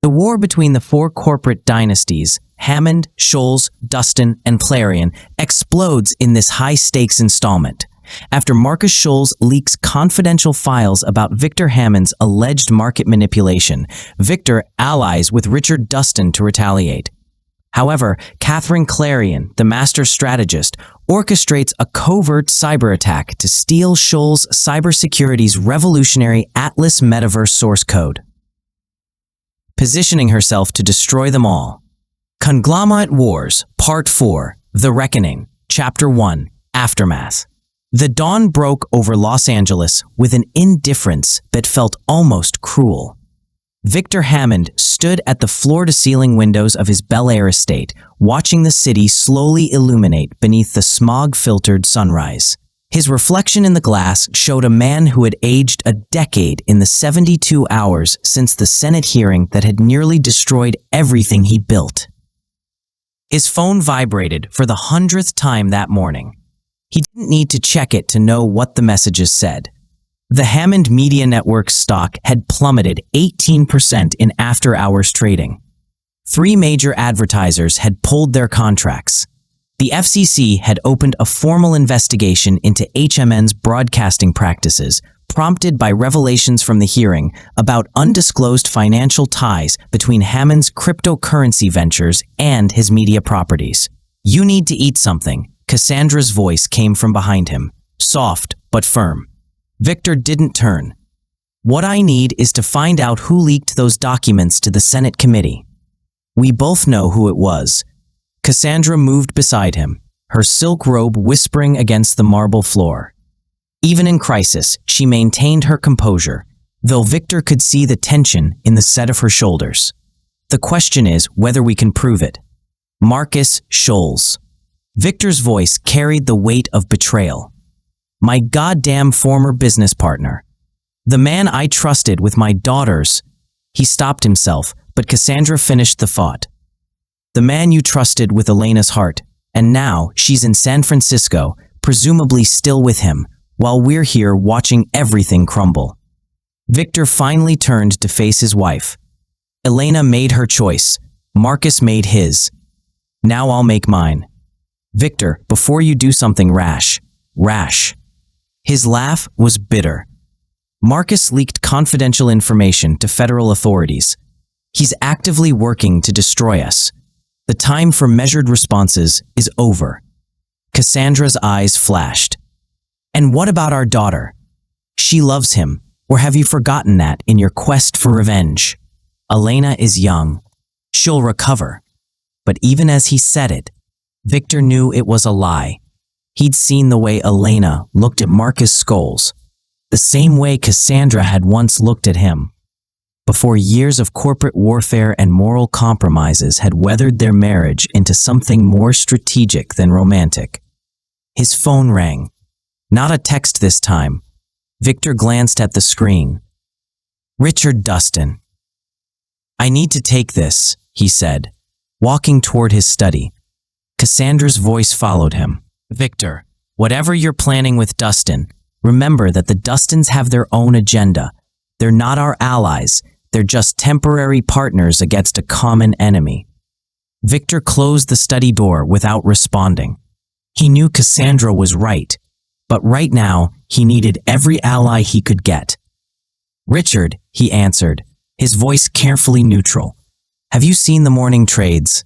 The war between the four corporate dynasties, Hammond, Schols, Dustin, and Clarion, explodes in this high-stakes installment. After Marcus Schols leaks confidential files about Victor Hammond's alleged market manipulation, Victor allies with Richard Dustin to retaliate. However, Catherine Clarion, the master strategist, orchestrates a covert cyber attack to steal Schols Cybersecurity's revolutionary Atlas Metaverse source code, positioning herself to destroy them all. Conglomerate Wars, Part 4, The Reckoning, Chapter 1, Aftermath. The dawn broke over Los Angeles with an indifference that felt almost cruel. Victor Hammond stood at the floor-to-ceiling windows of his Bel Air estate, watching the city slowly illuminate beneath the smog-filtered sunrise. His reflection in the glass showed a man who had aged a decade in the 72 hours since the Senate hearing that had nearly destroyed everything he built. His phone vibrated for the 100th time that morning. He didn't need to check it to know what the messages said. The Hammond Media Network's stock had plummeted 18% in after-hours trading. 3 major advertisers had pulled their contracts. The FCC had opened a formal investigation into HMN's broadcasting practices, prompted by revelations from the hearing about undisclosed financial ties between Hammond's cryptocurrency ventures and his media properties. "You need to eat something," Cassandra's voice came from behind him, soft but firm. Victor didn't turn. "What I need is to find out who leaked those documents to the Senate committee." "We both know who it was." Cassandra moved beside him, her silk robe whispering against the marble floor. Even in crisis, she maintained her composure, though Victor could see the tension in the set of her shoulders. "The question is whether we can prove it." Marcus Schols. Victor's voice carried the weight of betrayal. "My goddamn former business partner. The man I trusted with my daughters." He stopped himself, but Cassandra finished the thought. "The man you trusted with Elena's heart, and now she's in San Francisco, presumably still with him, while we're here watching everything crumble." Victor finally turned to face his wife. "Elena made her choice. Marcus made his. Now I'll make mine. Victor, before you do something rash." His laugh was bitter. "Marcus leaked confidential information to federal authorities. He's actively working to destroy us. The time for measured responses is over." Cassandra's eyes flashed. "And what about our daughter? She loves him, or have you forgotten that in your quest for revenge? Elena is young. She'll recover." But even as he said it, Victor knew it was a lie. He'd seen the way Elena looked at Marcus Schols, the same way Cassandra had once looked at him, before years of corporate warfare and moral compromises had weathered their marriage into something more strategic than romantic. His phone rang. Not a text this time. Victor glanced at the screen. Richard Dustin. "I need to take this," he said, walking toward his study. Cassandra's voice followed him. "Victor, whatever you're planning with Dustin, remember that the Dustins have their own agenda. They're not our allies. They're just temporary partners against a common enemy." Victor closed the study door without responding. He knew Cassandra was right, but right now he needed every ally he could get. "Richard," he answered, his voice carefully neutral. "Have you seen the morning trades?"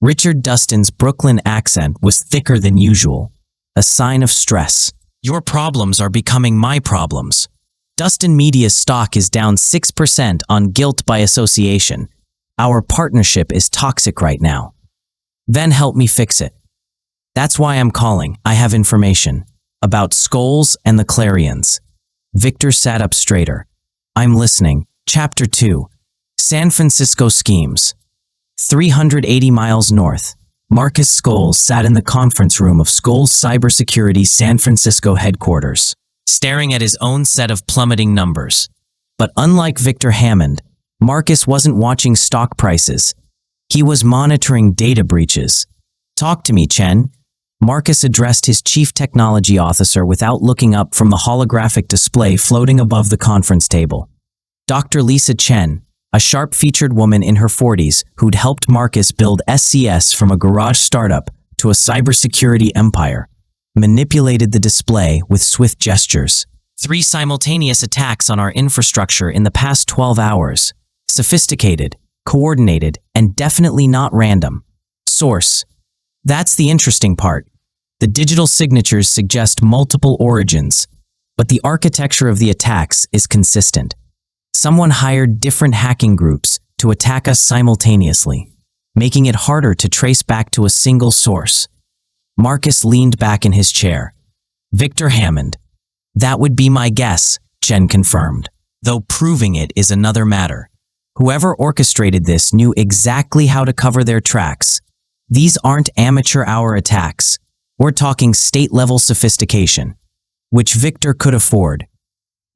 Richard Dustin's Brooklyn accent was thicker than usual, a sign of stress. "Your problems are becoming my problems. Dustin Media's stock is down 6% on guilt by association. Our partnership is toxic right now. Then help me fix it. That's why I'm calling. I have information about Schols and the Clarions." Victor sat up straighter. "I'm listening." Chapter 2. San Francisco Schemes. 380 miles north, Marcus Schols sat in the conference room of Schols Cybersecurity's San Francisco headquarters, staring at his own set of plummeting numbers. But unlike Victor Hammond, Marcus wasn't watching stock prices. He was monitoring data breaches. "Talk to me, Chen." Marcus addressed his chief technology officer without looking up from the holographic display floating above the conference table. "Dr. Lisa Chen, a sharp-featured woman in her 40s who'd helped Marcus build SCS from a garage startup to a cybersecurity empire, manipulated the display with swift gestures. 3 simultaneous attacks on our infrastructure in the past 12 hours. Sophisticated, coordinated, and definitely not random. Source. That's the interesting part. The digital signatures suggest multiple origins, but the architecture of the attacks is consistent. Someone hired different hacking groups to attack us simultaneously, making it harder to trace back to a single source. Marcus leaned back in his chair. Victor Hammond. That would be my guess, Chen confirmed, though proving it is another matter. Whoever orchestrated this knew exactly how to cover their tracks. These aren't amateur hour attacks. We're talking state-level sophistication, which Victor could afford.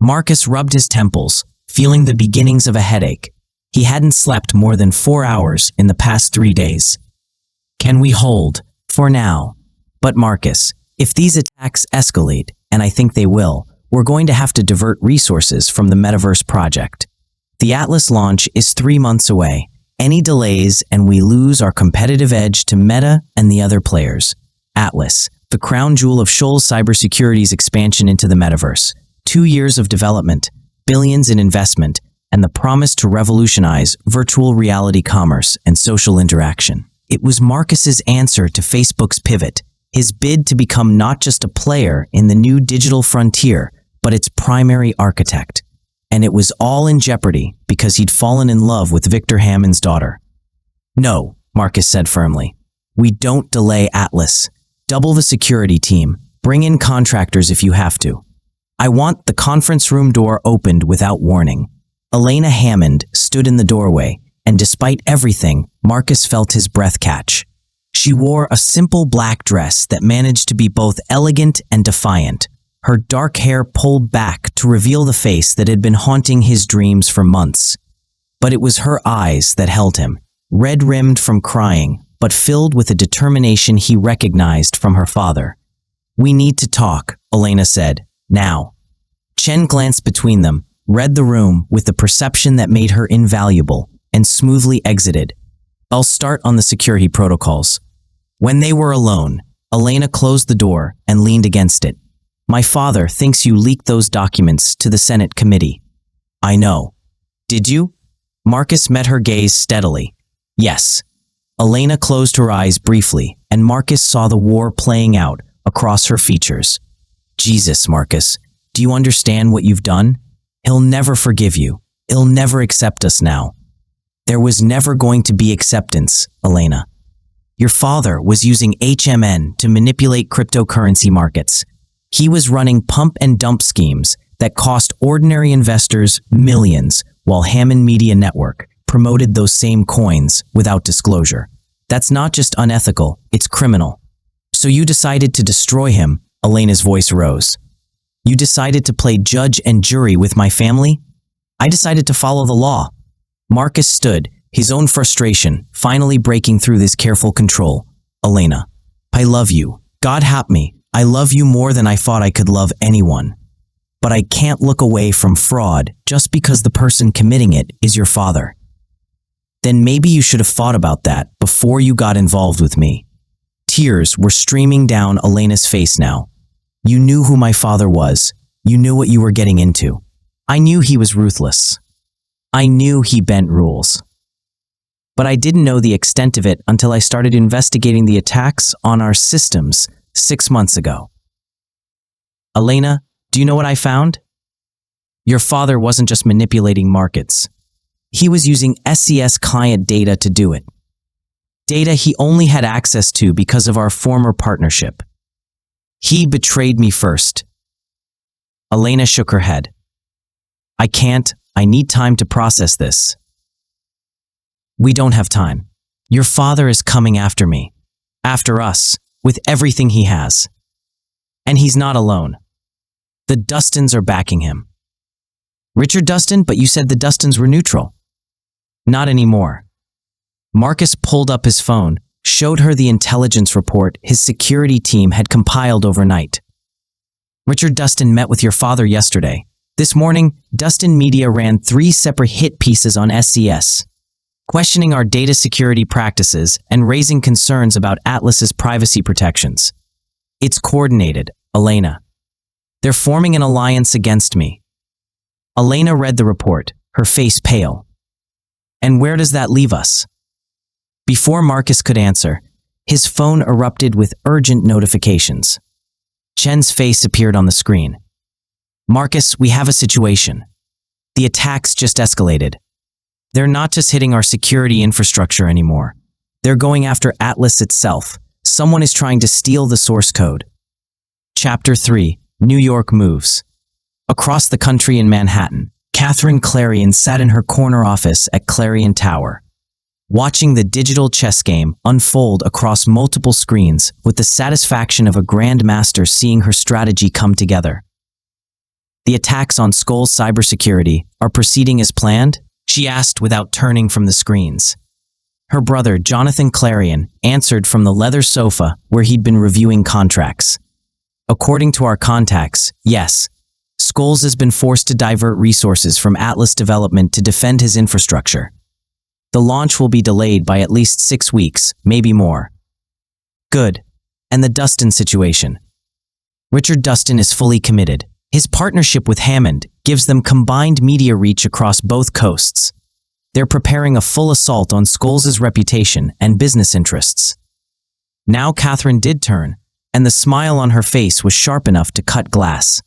Marcus rubbed his temples, feeling the beginnings of a headache. He hadn't slept more than 4 hours in the past 3 days. Can we hold, for now? But Marcus, if these attacks escalate, and I think they will, we're going to have to divert resources from the Metaverse project. The Atlas launch is 3 months away. Any delays and we lose our competitive edge to Meta and the other players. Atlas, the crown jewel of Schols Cybersecurity's expansion into the Metaverse. 2 years of development, billions in investment, and the promise to revolutionize virtual reality commerce and social interaction. It was Marcus's answer to Facebook's pivot, his bid to become not just a player in the new digital frontier, but its primary architect. And it was all in jeopardy because he'd fallen in love with Victor Hammond's daughter. No, Marcus said firmly. We don't delay Atlas. Double the security team. Bring in contractors if you have to. I want the conference room door opened without warning. Elena Hammond stood in the doorway, and despite everything, Marcus felt his breath catch. She wore a simple black dress that managed to be both elegant and defiant, her dark hair pulled back to reveal the face that had been haunting his dreams for months. But it was her eyes that held him, red-rimmed from crying, but filled with a determination he recognized from her father. We need to talk, Elena said, now. Chen glanced between them, read the room with the perception that made her invaluable, and smoothly exited. I'll start on the security protocols. When they were alone, Elena closed the door and leaned against it. My father thinks you leaked those documents to the Senate committee. I know. Did you? Marcus met her gaze steadily. Yes. Elena closed her eyes briefly, and Marcus saw the war playing out across her features. Jesus, Marcus, do you understand what you've done? He'll never forgive you. He'll never accept us now. There was never going to be acceptance, Elena. Your father was using HMN to manipulate cryptocurrency markets. He was running pump and dump schemes that cost ordinary investors millions, while Hammond Media Network promoted those same coins without disclosure. That's not just unethical, it's criminal. So you decided to destroy him, Elena's voice rose. You decided to play judge and jury with my family? I decided to follow the law. Marcus stood, his own frustration finally breaking through this careful control. Elena, I love you. God help me. I love you more than I thought I could love anyone. But I can't look away from fraud just because the person committing it is your father. Then maybe you should have thought about that before you got involved with me. Tears were streaming down Elena's face now. You knew who my father was. You knew what you were getting into. I knew he was ruthless. I knew he bent rules. But I didn't know the extent of it until I started investigating the attacks on our systems 6 months ago. Elena, do you know what I found? Your father wasn't just manipulating markets. He was using SCS client data to do it. Data he only had access to because of our former partnership. He betrayed me first. Elena shook her head. I need time to process this. We don't have time. Your father is coming after me. After us. With everything he has. And he's not alone. The Dustins are backing him. Richard Dustin, but you said the Dustins were neutral. Not anymore. Marcus pulled up his phone, showed her the intelligence report his security team had compiled overnight. Richard Dustin met with your father yesterday. This morning, Dustin Media ran 3 separate hit pieces on SCS, questioning our data security practices and raising concerns about Atlas's privacy protections. It's coordinated, Elena. They're forming an alliance against me. Elena read the report, her face pale. And where does that leave us? Before Marcus could answer, his phone erupted with urgent notifications. Chen's face appeared on the screen. Marcus, we have a situation. The attacks just escalated. They're not just hitting our security infrastructure anymore. They're going after Atlas itself. Someone is trying to steal the source code. Chapter 3, New York Moves. Across the country in Manhattan, Catherine Clarion sat in her corner office at Clarion Tower, watching the digital chess game unfold across multiple screens with the satisfaction of a grandmaster seeing her strategy come together. The attacks on Schols Cybersecurity are proceeding as planned? She asked without turning from the screens. Her brother, Jonathan Clarion, answered from the leather sofa where he'd been reviewing contracts. According to our contacts, yes, Schols has been forced to divert resources from Atlas development to defend his infrastructure. The launch will be delayed by at least 6 weeks, maybe more. Good. And the Dustin situation. Richard Dustin is fully committed. His partnership with Hammond gives them combined media reach across both coasts. They're preparing a full assault on Schols' reputation and business interests. Now Catherine did turn, and the smile on her face was sharp enough to cut glass.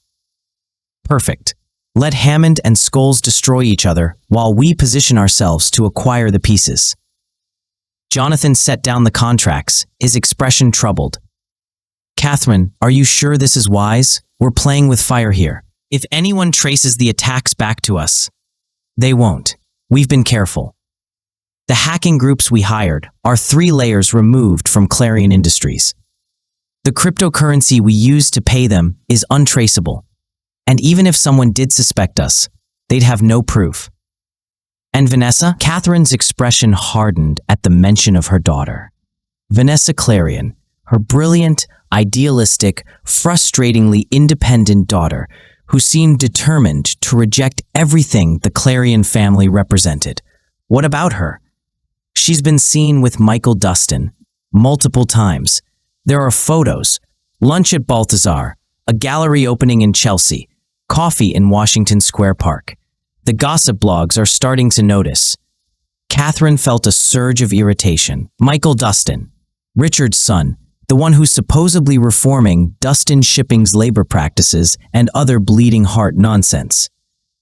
Perfect. Let Hammond and Schols destroy each other while we position ourselves to acquire the pieces. Jonathan set down the contracts, his expression troubled. Catherine, are you sure this is wise? We're playing with fire here. If anyone traces the attacks back to us, they won't. We've been careful. The hacking groups we hired are 3 layers removed from Clarion Industries. The cryptocurrency we use to pay them is untraceable. And even if someone did suspect us, they'd have no proof. And Vanessa? Catherine's expression hardened at the mention of her daughter. Vanessa Clarion, her brilliant, idealistic, frustratingly independent daughter, who seemed determined to reject everything the Clarion family represented. What about her? She's been seen with Michael Dustin multiple times. There are photos, lunch at Balthazar, a gallery opening in Chelsea, coffee in Washington Square Park. The gossip blogs are starting to notice. Catherine felt a surge of irritation. Michael Dustin, Richard's son, the one who's supposedly reforming Dustin Shipping's labor practices and other bleeding heart nonsense.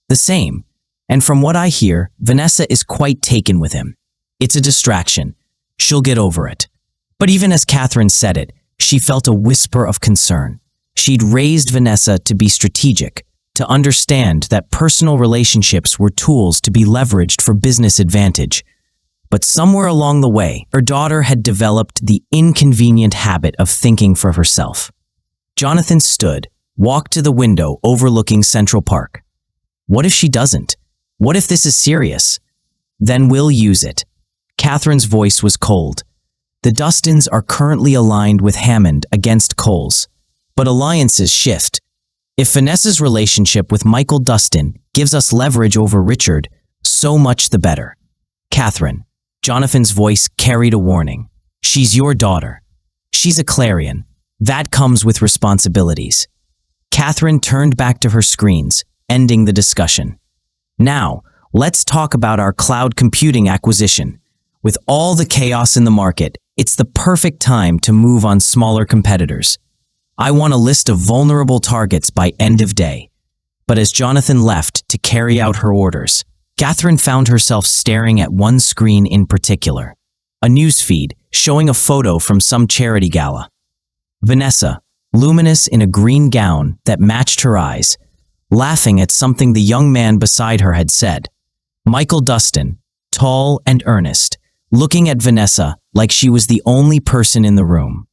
The same. And from what I hear, Vanessa is quite taken with him. It's a distraction. She'll get over it. But even as Catherine said it, she felt a whisper of concern. She'd raised Vanessa to be strategic, to understand that personal relationships were tools to be leveraged for business advantage. But somewhere along the way, her daughter had developed the inconvenient habit of thinking for herself. Jonathan stood, walked to the window overlooking Central Park. What if she doesn't? What if this is serious? Then we'll use it. Catherine's voice was cold. The Dustins are currently aligned with Hammond against Schols, but alliances shift. If Vanessa's relationship with Michael Dustin gives us leverage over Richard, so much the better. Catherine, Jonathan's voice carried a warning. She's your daughter. She's a Clarion. That comes with responsibilities. Catherine turned back to her screens, ending the discussion. Now, let's talk about our cloud computing acquisition. With all the chaos in the market, it's the perfect time to move on smaller competitors. I want a list of vulnerable targets by end of day. But as Jonathan left to carry out her orders, Catherine found herself staring at one screen in particular, a newsfeed showing a photo from some charity gala. Vanessa, luminous in a green gown that matched her eyes, laughing at something the young man beside her had said. Michael Dustin, tall and earnest, looking at Vanessa like she was the only person in the room.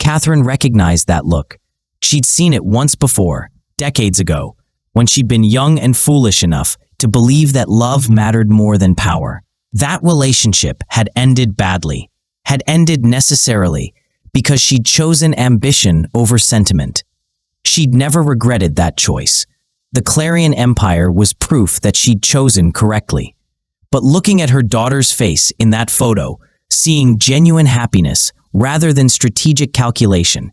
Catherine recognized that look. She'd seen it once before, decades ago, when she'd been young and foolish enough to believe that love mattered more than power. That relationship had ended badly, had ended necessarily, because she'd chosen ambition over sentiment. She'd never regretted that choice. The Clarion Empire was proof that she'd chosen correctly. But looking at her daughter's face in that photo, seeing genuine happiness rather than strategic calculation,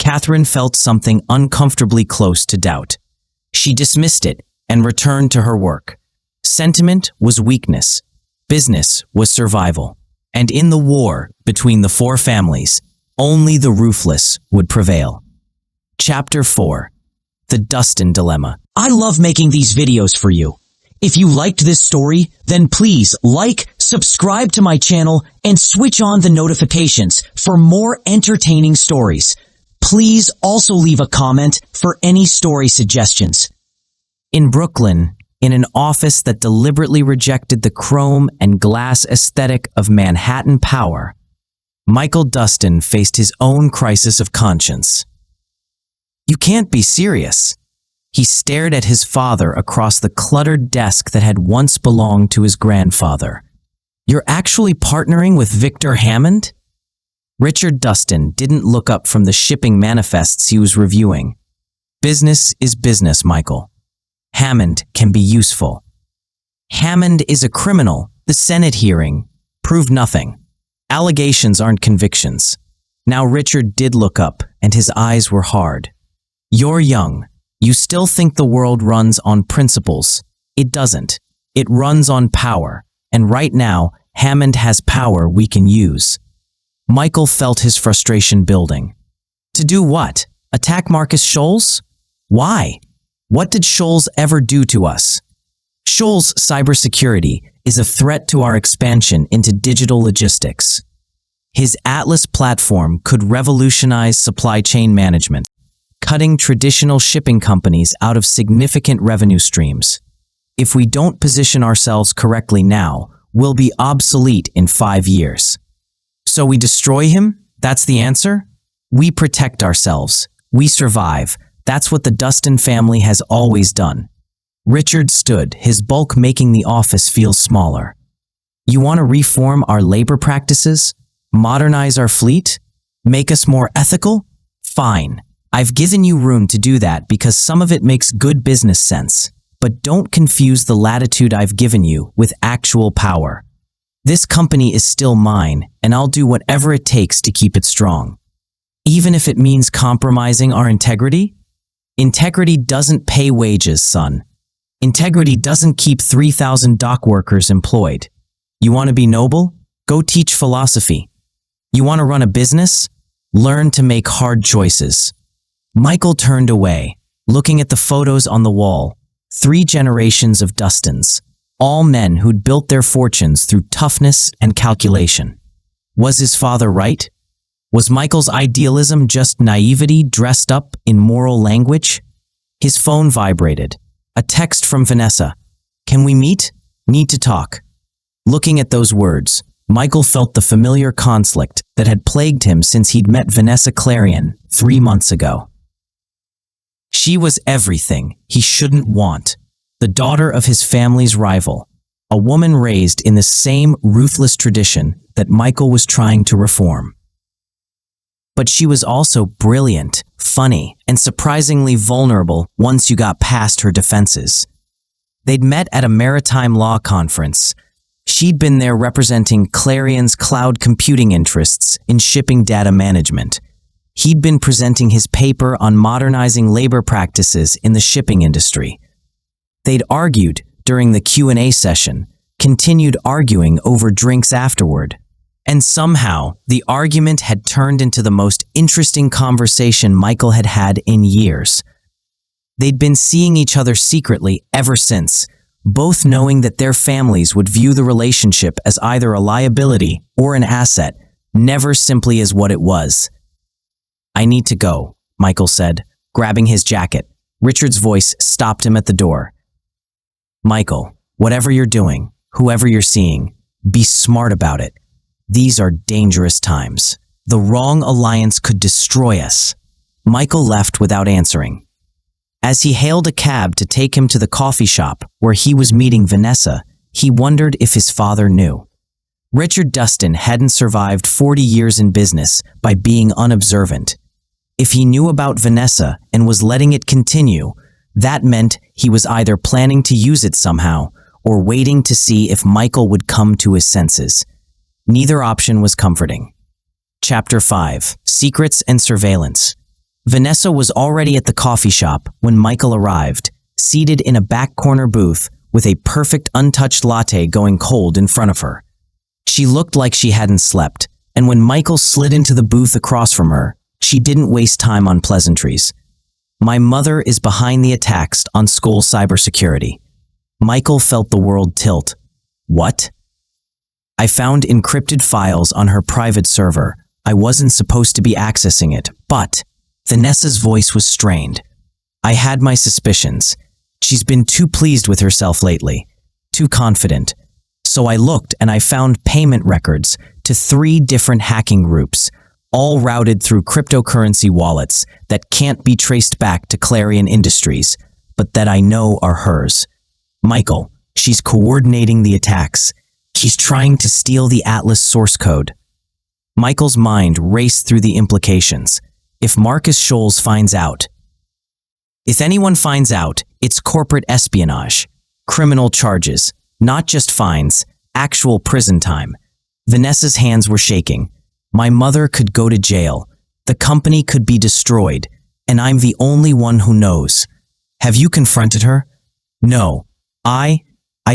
Catherine felt something uncomfortably close to doubt. She dismissed it and returned to her work. Sentiment was weakness. Business was survival. And in the war between the four families, only the ruthless would prevail. Chapter 4. The Dustin Dilemma. I love making these videos for you. If you liked this story, then please like, subscribe to my channel, and switch on the notifications for more entertaining stories. Please also leave a comment for any story suggestions. In Brooklyn, in an office that deliberately rejected the chrome and glass aesthetic of Manhattan power, Michael Dustin faced his own crisis of conscience. You can't be serious. He stared at his father across the cluttered desk that had once belonged to his grandfather. You're actually partnering with Victor Hammond? Richard Dustin didn't look up from the shipping manifests he was reviewing. Business is business, Michael. Hammond can be useful. Hammond is a criminal. The Senate hearing proved nothing. Allegations aren't convictions. Now Richard did look up, and his eyes were hard. You're young. You still think the world runs on principles. It doesn't. It runs on power. And right now, Hammond has power we can use. Michael felt his frustration building. To do what? Attack Marcus Schols? Why? What did Schols ever do to us? Schols Cybersecurity is a threat to our expansion into digital logistics. His Atlas platform could revolutionize supply chain management, cutting traditional shipping companies out of significant revenue streams. If we don't position ourselves correctly now, we'll be obsolete in 5 years. So we destroy him? That's the answer? We protect ourselves. We survive. That's what the Dustin family has always done. Richard stood, his bulk making the office feel smaller. You want to reform our labor practices? Modernize our fleet? Make us more ethical? Fine. I've given you room to do that because some of it makes good business sense. But don't confuse the latitude I've given you with actual power. This company is still mine, and I'll do whatever it takes to keep it strong. Even if it means compromising our integrity? Integrity doesn't pay wages, son. Integrity doesn't keep 3,000 dock workers employed. You want to be noble? Go teach philosophy. You want to run a business? Learn to make hard choices. Michael turned away, looking at the photos on the wall. 3 generations of Dustins, all men who'd built their fortunes through toughness and calculation. Was his father right? Was Michael's idealism just naivety dressed up in moral language? His phone vibrated. A text from Vanessa. Can we meet? Need to talk. Looking at those words, Michael felt the familiar conflict that had plagued him since he'd met Vanessa Clarion 3 months ago. She was everything he shouldn't want, the daughter of his family's rival, a woman raised in the same ruthless tradition that Michael was trying to reform. But she was also brilliant, funny, and surprisingly vulnerable once you got past her defenses. They'd met at a maritime law conference. She'd been there representing Clarion's cloud computing interests in shipping data management. He'd been presenting his paper on modernizing labor practices in the shipping industry. They'd argued during the Q&A session, continued arguing over drinks afterward. And somehow, the argument had turned into the most interesting conversation Michael had had in years. They'd been seeing each other secretly ever since, both knowing that their families would view the relationship as either a liability or an asset, never simply as what it was. I need to go, Michael said, grabbing his jacket. Richard's voice stopped him at the door. Michael, whatever you're doing, whoever you're seeing, be smart about it. These are dangerous times. The wrong alliance could destroy us. Michael left without answering. As he hailed a cab to take him to the coffee shop where he was meeting Vanessa, he wondered if his father knew. Richard Dustin hadn't survived 40 years in business by being unobservant. If he knew about Vanessa and was letting it continue, That meant he was either planning to use it somehow or waiting to see if Michael would come to his senses. Neither option was comforting. Chapter 5: Secrets and Surveillance. Vanessa was already at the coffee shop when Michael arrived, seated in a back corner booth with a perfect untouched latte going cold in front of her. She looked like she hadn't slept, and when Michael slid into the booth across from her, she didn't waste time on pleasantries. "My mother is behind the attacks on Schols Cybersecurity." Michael felt the world tilt. "What?" "I found encrypted files on her private server. I wasn't supposed to be accessing it, but..." Vanessa's voice was strained. "I had my suspicions. She's been too pleased with herself lately, too confident. So I looked and I found payment records to 3 different hacking groups, all routed through cryptocurrency wallets that can't be traced back to Clarion Industries, but that I know are hers. Michael, she's coordinating the attacks. She's trying to steal the Atlas source code." Michael's mind raced through the implications. If Marcus Schols finds out. If anyone finds out, it's corporate espionage, criminal charges, not just fines, actual prison time. Vanessa's hands were shaking. "My mother could go to jail. The company could be destroyed, and I'm the only one who knows." "Have you confronted her?" "No. I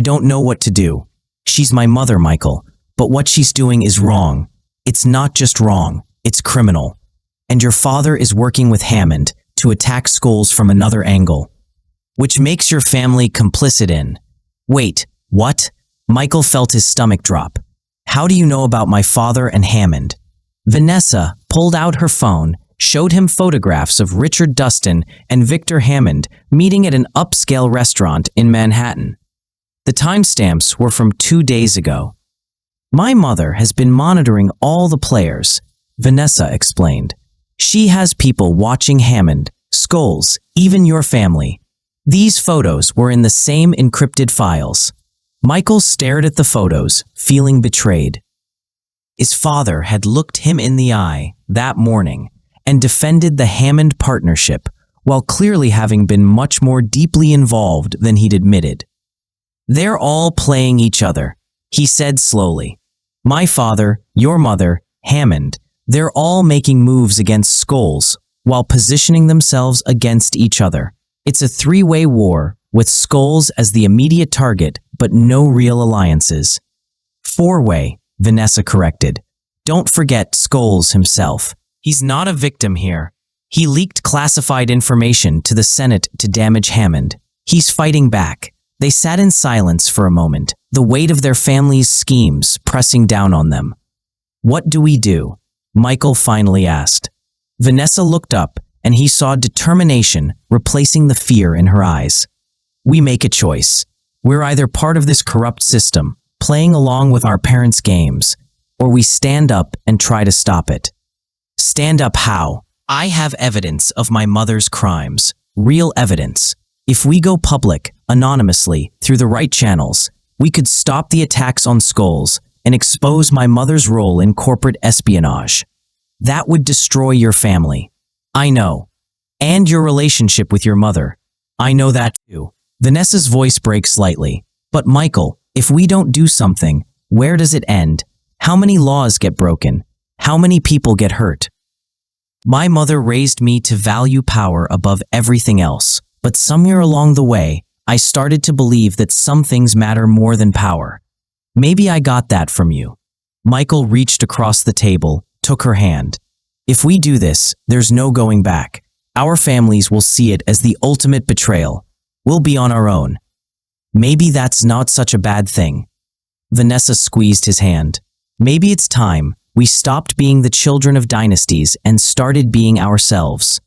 don't know what to do. She's my mother, Michael, but what she's doing is wrong. It's not just wrong, it's criminal. And your father is working with Hammond to attack Schols from another angle, which makes your family complicit in..." "Wait, what?" Michael felt his stomach drop. "How do you know about my father and Hammond?" Vanessa pulled out her phone, showed him photographs of Richard Dustin and Victor Hammond meeting at an upscale restaurant in Manhattan. The timestamps were from 2 days ago. "My mother has been monitoring all the players," Vanessa explained. "She has people watching Hammond, Schols, even your family. These photos were in the same encrypted files." Michael stared at the photos, feeling betrayed. His father had looked him in the eye that morning and defended the Hammond partnership, while clearly having been much more deeply involved than he'd admitted. "They're all playing each other," he said slowly. "My father, your mother, Hammond, they're all making moves against Schols while positioning themselves against each other. It's a 3-way war with Schols as the immediate target, but no real alliances." 4-way, Vanessa corrected. "Don't forget Schols himself. He's not a victim here. He leaked classified information to the Senate to damage Hammond. He's fighting back." They sat in silence for a moment, the weight of their family's schemes pressing down on them. "What do we do?" Michael finally asked. Vanessa looked up, and he saw determination replacing the fear in her eyes. "We make a choice. We're either part of this corrupt system, playing along with our parents' games, or we stand up and try to stop it." "Stand up how?" "I have evidence of my mother's crimes, real evidence. If we go public, anonymously, through the right channels, we could stop the attacks on Schols and expose my mother's role in corporate espionage. That would destroy your family." "I know. And your relationship with your mother. I know that too." Vanessa's voice breaks slightly. "But Michael, if we don't do something, where does it end? How many laws get broken? How many people get hurt?" "My mother raised me to value power above everything else, but somewhere along the way, I started to believe that some things matter more than power. Maybe I got that from you." Michael reached across the table, took her hand. "If we do this, there's no going back. Our families will see it as the ultimate betrayal. We'll be on our own." "Maybe that's not such a bad thing." Vanessa squeezed his hand. "Maybe it's time we stopped being the children of dynasties and started being ourselves."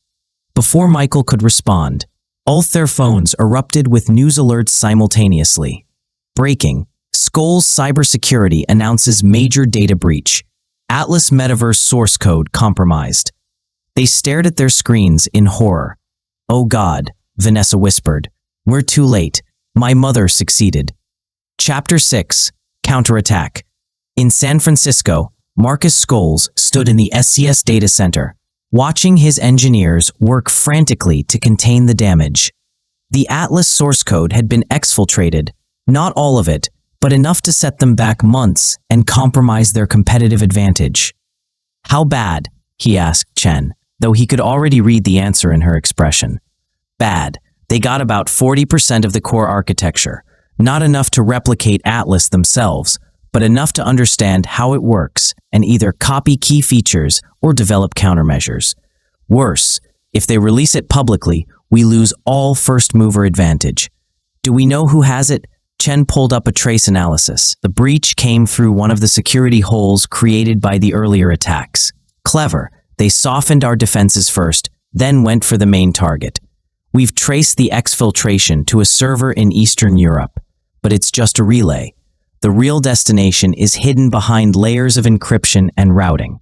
Before Michael could respond, both their phones erupted with news alerts simultaneously. Breaking: Schols Cybersecurity announces major data breach. Atlas Metaverse source code compromised. They stared at their screens in horror. "Oh God," Vanessa whispered. "We're too late. My mother succeeded." Chapter 6: Counterattack. In San Francisco, Marcus Schols stood in the SCS data center, watching his engineers work frantically to contain the damage. The Atlas source code had been exfiltrated, not all of it, but enough to set them back months and compromise their competitive advantage. How bad? He asked Chen, though he could already read the answer in her expression. Bad. They got about 40% of the core architecture, not enough to replicate Atlas themselves, but enough to understand how it works and either copy key features or develop countermeasures. Worse, if they release it publicly, we lose all first-mover advantage. Do we know who has it? Chen pulled up a trace analysis. The breach came through one of the security holes created by the earlier attacks. Clever. They softened our defenses first, then went for the main target. We've traced the exfiltration to a server in Eastern Europe, but it's just a relay. The real destination is hidden behind layers of encryption and routing.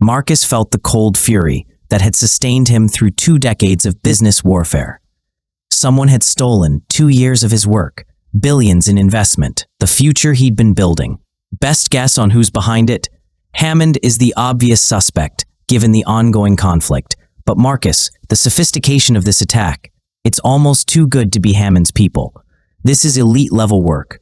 Marcus felt the cold fury that had sustained him through 2 decades of business warfare. Someone had stolen 2 years of his work, billions in investment, the future he'd been building. Best guess on who's behind it? Hammond is the obvious suspect, given the ongoing conflict. But Marcus, the sophistication of this attack, it's almost too good to be Hammond's people. This is elite-level work.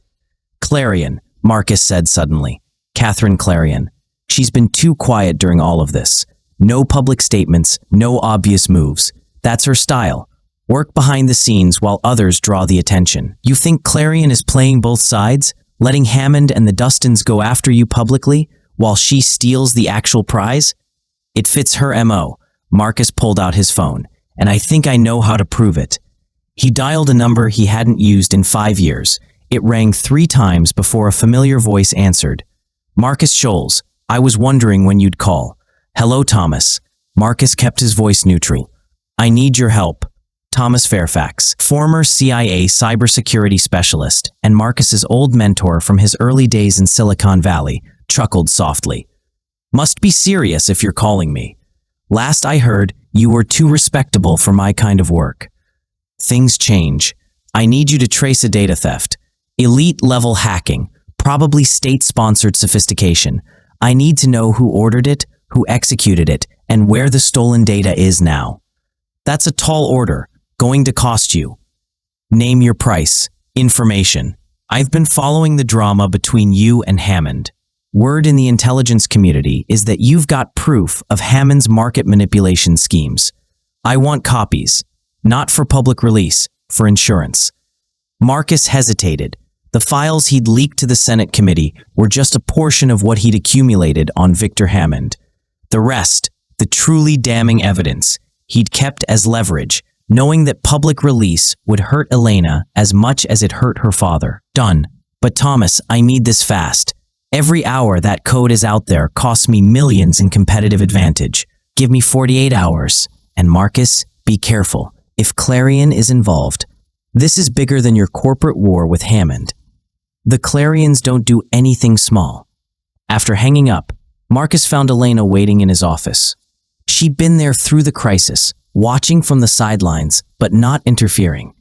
Clarion, Marcus said suddenly. Catherine Clarion. She's been too quiet during all of this. No public statements, no obvious moves. That's her style. Work behind the scenes while others draw the attention. You think Clarion is playing both sides, letting Hammond and the Dustins go after you publicly, while she steals the actual prize? It fits her MO. Marcus pulled out his phone, and I think I know how to prove it. He dialed a number he hadn't used in 5 years. It rang 3 times before a familiar voice answered. Marcus Schols, I was wondering when you'd call. Hello, Thomas. Marcus kept his voice neutral. I need your help. Thomas Fairfax, former CIA cybersecurity specialist and Marcus's old mentor from his early days in Silicon Valley, chuckled softly. Must be serious if you're calling me. Last I heard, you were too respectable for my kind of work. Things change. I need you to trace a data theft. Elite-level hacking, probably state-sponsored sophistication. I need to know who ordered it, who executed it, and where the stolen data is now. That's a tall order, going to cost you. Name your price. Information. I've been following the drama between you and Hammond. Word in the intelligence community is that you've got proof of Hammond's market manipulation schemes. I want copies, not for public release, for insurance. Marcus hesitated. The files he'd leaked to the Senate committee were just a portion of what he'd accumulated on Victor Hammond. The rest, the truly damning evidence, he'd kept as leverage, knowing that public release would hurt Elena as much as it hurt her father. Done. But Thomas, I need this fast. Every hour that code is out there costs me millions in competitive advantage. Give me 48 hours. And Marcus, be careful. If Clarion is involved, this is bigger than your corporate war with Hammond. The Clarions don't do anything small. After hanging up, Marcus found Elena waiting in his office. She'd been there through the crisis, watching from the sidelines, but not interfering.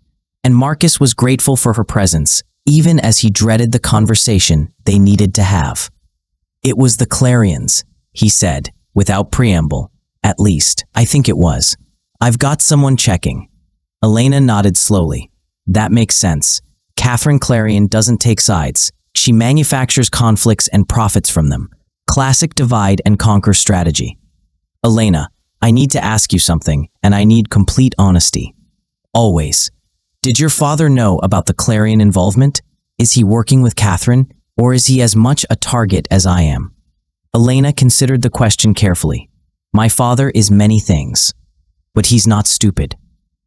And Marcus was grateful for her presence, even as he dreaded the conversation they needed to have. It was the Clarions, he said, without preamble. At least, I think it was. I've got someone checking. Elena nodded slowly. That makes sense. Catherine Clarion doesn't take sides. She manufactures conflicts and profits from them. Classic divide and conquer strategy. Elena, I need to ask you something, and I need complete honesty. Always. Did your father know about the Clarion involvement? Is he working with Catherine, or is he as much a target as I am? Elena considered the question carefully. My father is many things, but he's not stupid.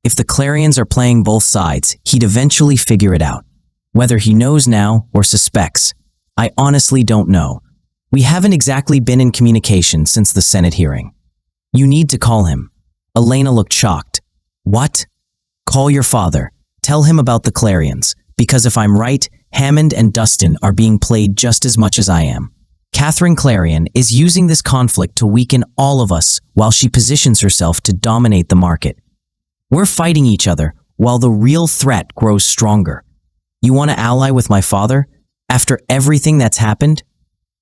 If the Clarions are playing both sides, he'd eventually figure it out. Whether he knows now or suspects, I honestly don't know. We haven't exactly been in communication since the Senate hearing. You need to call him. Elena looked shocked. What? Call your father. Tell him about the Clarions, because if I'm right, Hammond and Dustin are being played just as much as I am. Catherine Clarion is using this conflict to weaken all of us while she positions herself to dominate the market. We're fighting each other while the real threat grows stronger. You want to ally with my father? After everything that's happened?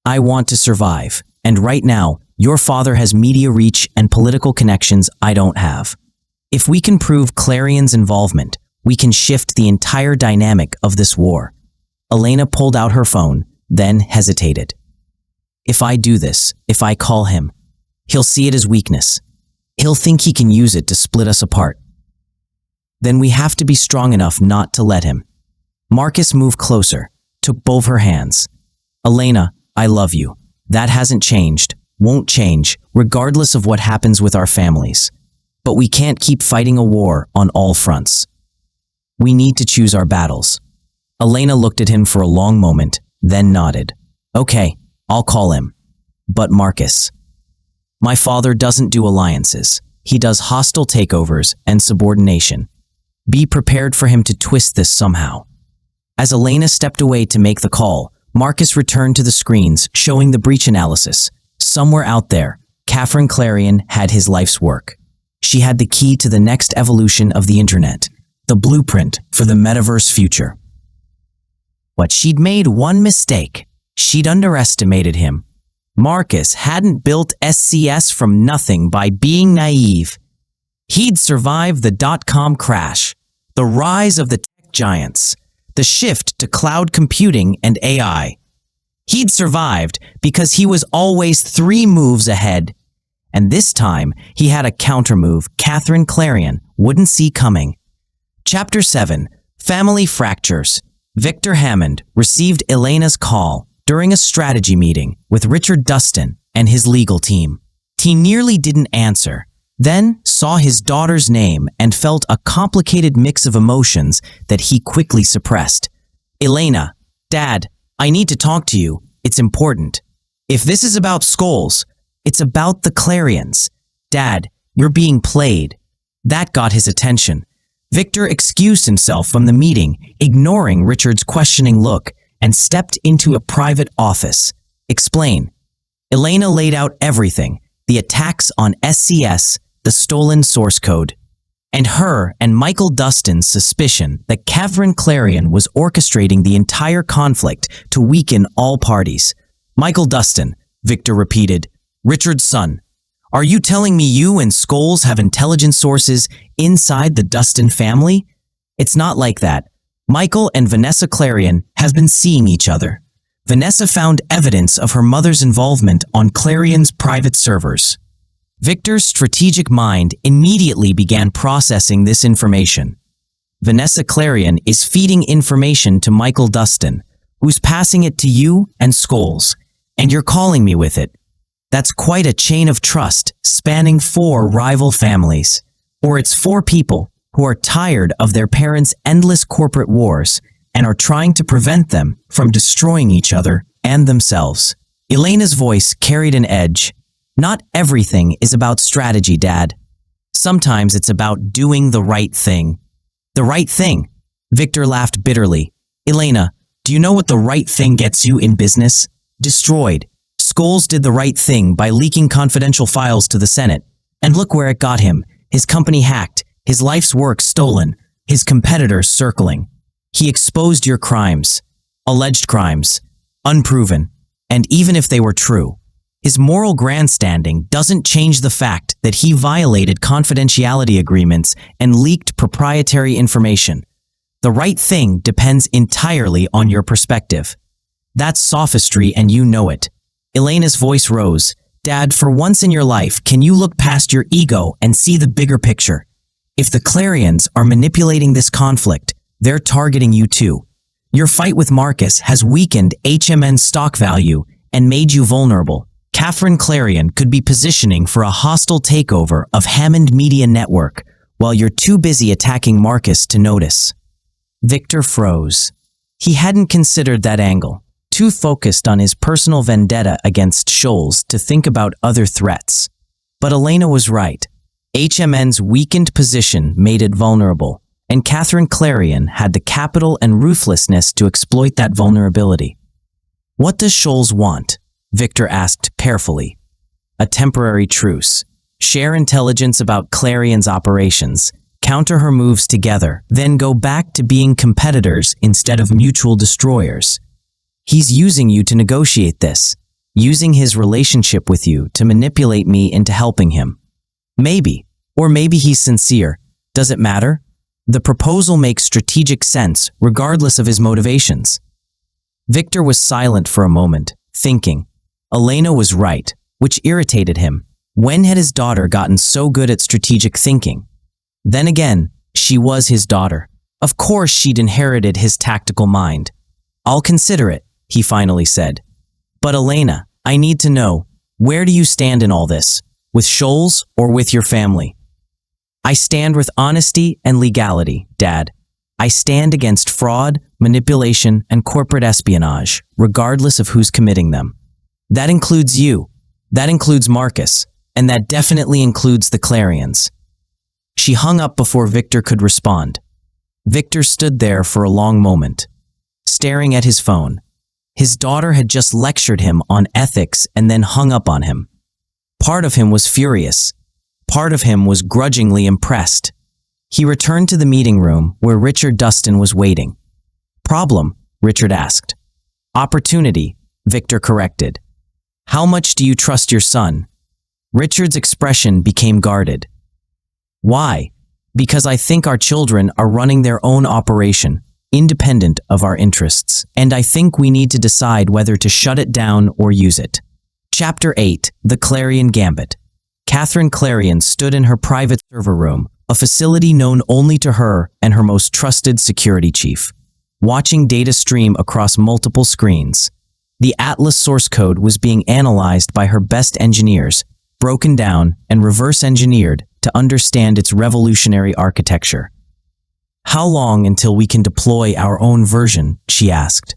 I want to survive, and right now, your father has media reach and political connections I don't have. If we can prove Clarion's involvement, we can shift the entire dynamic of this war. Elena pulled out her phone, then hesitated. If I do this, if I call him, he'll see it as weakness. He'll think he can use it to split us apart. Then we have to be strong enough not to let him. Marcus moved closer, took both her hands. Elena, I love you. That hasn't changed, won't change, regardless of what happens with our families. But we can't keep fighting a war on all fronts. We need to choose our battles. Elena looked at him for a long moment, then nodded. Okay, I'll call him. But Marcus. My father doesn't do alliances. He does hostile takeovers and subordination. Be prepared for him to twist this somehow. As Elena stepped away to make the call, Marcus returned to the screens, showing the breach analysis. Somewhere out there, Catherine Clarion had his life's work. She had the key to the next evolution of the internet, the blueprint for the metaverse future. But she'd made one mistake. She'd underestimated him. Marcus hadn't built SCS from nothing by being naive. He'd survived the dot-com crash, the rise of the tech giants, the shift to cloud computing and AI. He'd survived because he was always 3 moves ahead. And this time, he had a countermove Catherine Clarion wouldn't see coming. Chapter 7, Family Fractures. Victor Hammond received Elena's call during a strategy meeting with Richard Dustin and his legal team. He nearly didn't answer, then saw his daughter's name and felt a complicated mix of emotions that he quickly suppressed. Elena, Dad, I need to talk to you. It's important. If this is about Schols, it's about the Clarions. Dad, you're being played. That got his attention. Victor excused himself from the meeting, ignoring Richard's questioning look, and stepped into a private office. Explain. Elena laid out everything, the attacks on SCS, the stolen source code, and her and Michael Dustin's suspicion that Catherine Clarion was orchestrating the entire conflict to weaken all parties. Michael Dustin, Victor repeated, Richard's son. Are you telling me you and Schols have intelligence sources inside the Dustin family? It's not like that. Michael and Vanessa Clarion have been seeing each other. Vanessa found evidence of her mother's involvement on Clarion's private servers. Victor's strategic mind immediately began processing this information. Vanessa Clarion is feeding information to Michael Dustin, who's passing it to you and Schols, and you're calling me with it. That's quite a chain of trust spanning 4 rival families. Or it's 4 people who are tired of their parents' endless corporate wars and are trying to prevent them from destroying each other and themselves. Elena's voice carried an edge. Not everything is about strategy, Dad. Sometimes it's about doing the right thing. The right thing? Victor laughed bitterly. Elena, do you know what the right thing gets you in business? Destroyed. Schols did the right thing by leaking confidential files to the Senate. And look where it got him. His company hacked, his life's work stolen, his competitors circling. He exposed your crimes, alleged crimes, unproven, and even if they were true, his moral grandstanding doesn't change the fact that he violated confidentiality agreements and leaked proprietary information. The right thing depends entirely on your perspective. That's sophistry and you know it. Elena's voice rose. Dad, for once in your life, can you look past your ego and see the bigger picture? If the Clarions are manipulating this conflict, they're targeting you too. Your fight with Marcus has weakened HMN's stock value and made you vulnerable. Catherine Clarion could be positioning for a hostile takeover of Hammond Media Network while you're too busy attacking Marcus to notice. Victor froze. He hadn't considered that angle. Too focused on his personal vendetta against Schols to think about other threats. But Elena was right. HMN's weakened position made it vulnerable, and Catherine Clarion had the capital and ruthlessness to exploit that vulnerability. What does Schols want? Victor asked carefully. A temporary truce. Share intelligence about Clarion's operations, counter her moves together, then go back to being competitors instead of mutual destroyers. He's using you to negotiate this, using his relationship with you to manipulate me into helping him. Maybe, or maybe he's sincere. Does it matter? The proposal makes strategic sense regardless of his motivations. Victor was silent for a moment, thinking. Elena was right, which irritated him. When had his daughter gotten so good at strategic thinking? Then again, she was his daughter. Of course she'd inherited his tactical mind. I'll consider it, he finally said. But Elena, I need to know, where do you stand in all this? With Schols or with your family? I stand with honesty and legality, Dad. I stand against fraud, manipulation, and corporate espionage, regardless of who's committing them. That includes you. That includes Marcus. And that definitely includes the Clarions. She hung up before Victor could respond. Victor stood there for a long moment, staring at his phone. His daughter had just lectured him on ethics and then hung up on him. Part of him was furious. Part of him was grudgingly impressed. He returned to the meeting room where Richard Dustin was waiting. Problem? Richard asked. Opportunity, Victor corrected. How much do you trust your son? Richard's expression became guarded. Why? Because I think our children are running their own operation, independent of our interests, and I think we need to decide whether to shut it down or use it. Chapter 8, The Clarion Gambit. Catherine Clarion stood in her private server room, a facility known only to her and her most trusted security chief, watching data stream across multiple screens. The Atlas source code was being analyzed by her best engineers, broken down and reverse-engineered to understand its revolutionary architecture. How long until we can deploy our own version? She asked.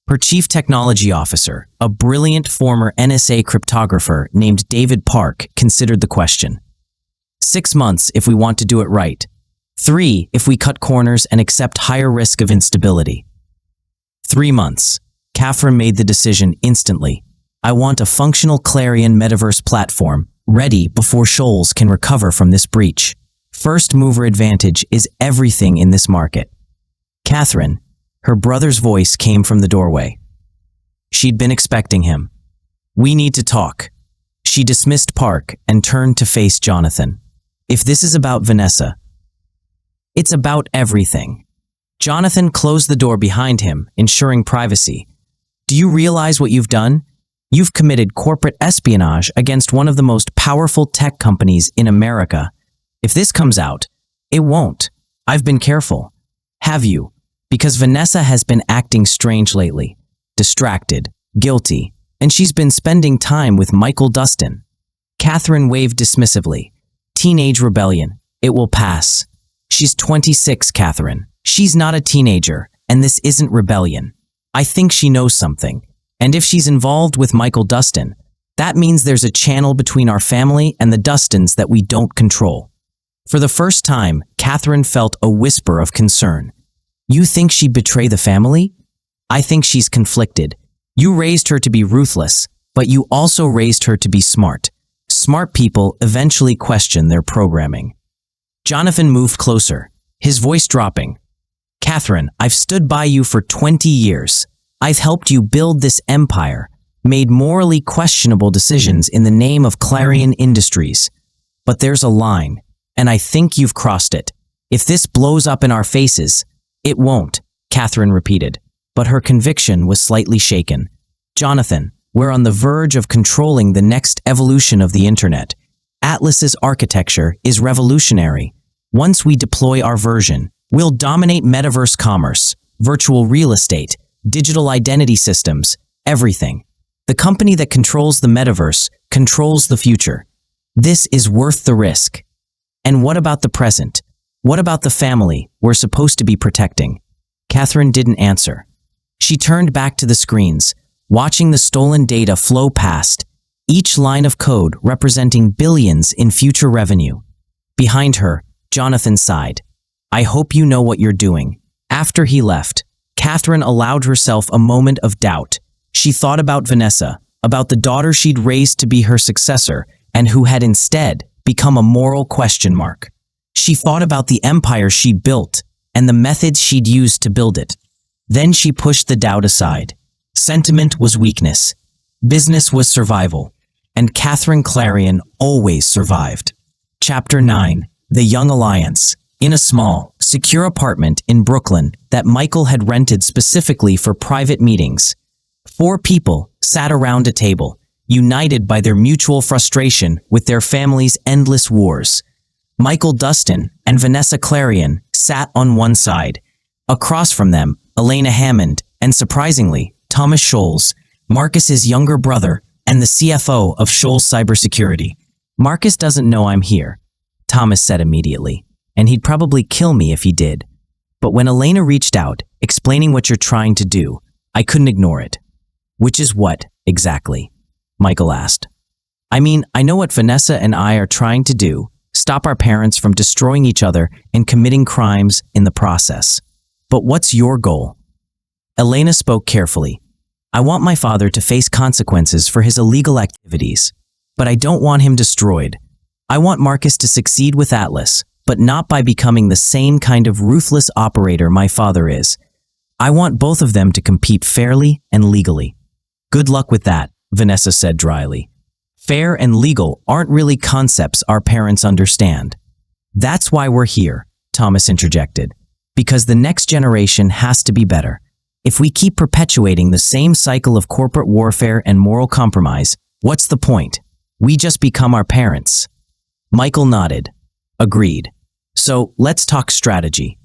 Her chief technology officer, a brilliant former NSA cryptographer named David Park, considered the question. 6 months if we want to do it right. 3 if we cut corners and accept higher risk of instability. 3 months. Catherine made the decision instantly. I want a functional Clarion metaverse platform, ready before Schols can recover from this breach. First mover advantage is everything in this market. Catherine, her brother's voice came from the doorway. She'd been expecting him. We need to talk. She dismissed Park and turned to face Jonathan. If this is about Vanessa, it's about everything. Jonathan closed the door behind him, ensuring privacy. Do you realize what you've done? You've committed corporate espionage against one of the most powerful tech companies in America. If this comes out, it won't. I've been careful. Have you? Because Vanessa has been acting strange lately. Distracted, guilty, and she's been spending time with Michael Dustin. Catherine waved dismissively. Teenage rebellion. It will pass. She's 26, Catherine. She's not a teenager, and this isn't rebellion. I think she knows something. And if she's involved with Michael Dustin, that means there's a channel between our family and the Dustins that we don't control. For the first time, Catherine felt a whisper of concern. You think she'd betray the family? I think she's conflicted. You raised her to be ruthless, but you also raised her to be smart. Smart people eventually question their programming. Jonathan moved closer, his voice dropping. Catherine, I've stood by you for 20 years. I've helped you build this empire, made morally questionable decisions in the name of Clarion Industries. But there's a line, and I think you've crossed it. If this blows up in our faces, it won't, Catherine repeated, but her conviction was slightly shaken. Jonathan, we're on the verge of controlling the next evolution of the internet. Atlas's architecture is revolutionary. Once we deploy our version, we'll dominate metaverse commerce, virtual real estate, digital identity systems, everything. The company that controls the metaverse controls the future. This is worth the risk. And what about the present? What about the family we're supposed to be protecting? Catherine didn't answer. She turned back to the screens, watching the stolen data flow past, each line of code representing billions in future revenue. Behind her, Jonathan sighed. I hope you know what you're doing. After he left, Catherine allowed herself a moment of doubt. She thought about Vanessa, about the daughter she'd raised to be her successor, and who had instead become a moral question mark. She thought about the empire she built and the methods she'd used to build it. Then she pushed the doubt aside. Sentiment was weakness. Business was survival. And Catherine Clarion always survived. Chapter 9, The Young Alliance. in a small, secure apartment in Brooklyn that Michael had rented specifically for private meetings. 4 people sat around a table, united by their mutual frustration with their family's endless wars. Michael Dustin and Vanessa Clarion sat on one side. Across from them, Elena Hammond and, surprisingly, Thomas Schols, Marcus's younger brother and the CFO of Schols Cybersecurity. "Marcus doesn't know I'm here," Thomas said immediately, "and he'd probably kill me if he did. But when Elena reached out, explaining what you're trying to do, I couldn't ignore it." "Which is what, exactly?" Michael asked. "I mean, I know what Vanessa and I are trying to do, stop our parents from destroying each other and committing crimes in the process. But what's your goal?" Elena spoke carefully. "I want my father to face consequences for his illegal activities, but I don't want him destroyed. I want Marcus to succeed with Atlas, but not by becoming the same kind of ruthless operator my father is. I want both of them to compete fairly and legally." "Good luck with that," Vanessa said dryly. "Fair and legal aren't really concepts our parents understand." "That's why we're here," Thomas interjected, "because the next generation has to be better. If we keep perpetuating the same cycle of corporate warfare and moral compromise, what's the point? We just become our parents." Michael nodded. "Agreed. So let's talk strategy.